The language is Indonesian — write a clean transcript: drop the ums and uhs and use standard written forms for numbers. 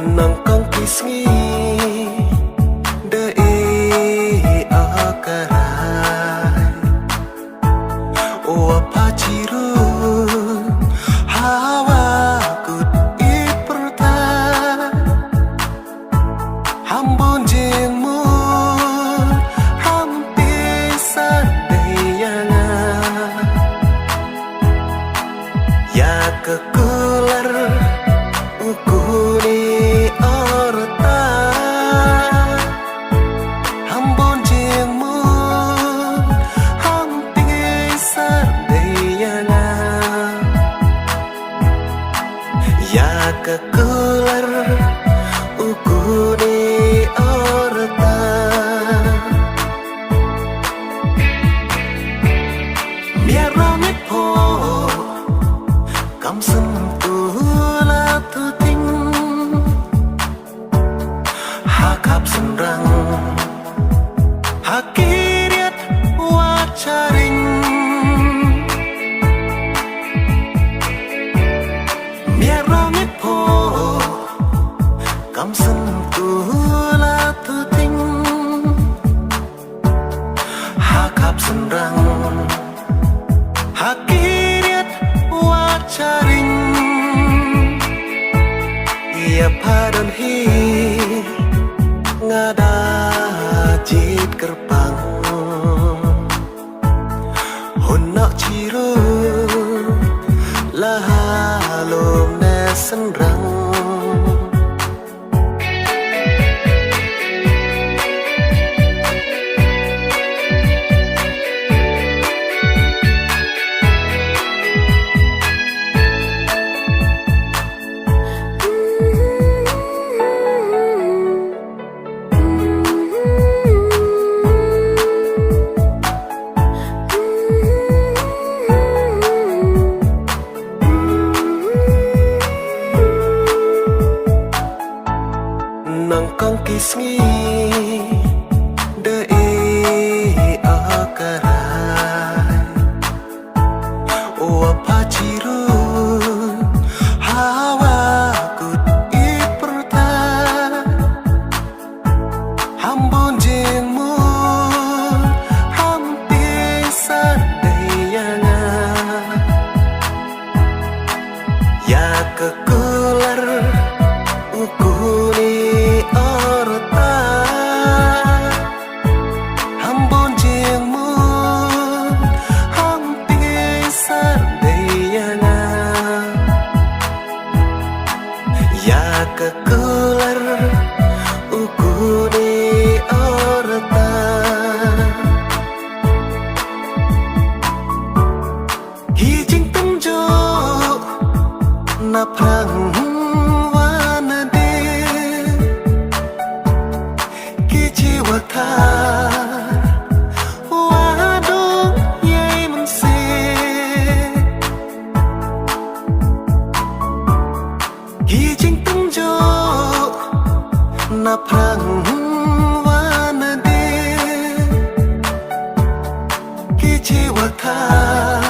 nongkong kisngi dei akarai wa paciru hawa kut iperta hambun jengmu hampir sadayana ya kekular ukuni orta hambon jengmu hampir sadayana ya kekular ukuni orta biar ramai po kam sentuhlah tuting hakap senrang hakiriat wacaring biar ramai po kam sentuhlah tuting hakap senrang hakiriat wacaring ia padan hi ngada jit gerbang honok ciru lahalum nesenrang nongkong kisngi dei akarai wa paciru hawa kut iperta hambon jengmu hampir sadayana ya kekular ukuni orta hambon jengmu hampir sadayana ya kekular ukuni orta hijing tunjuk naprang wadung yai mense hijing tunjuk naprang wanade kecewakan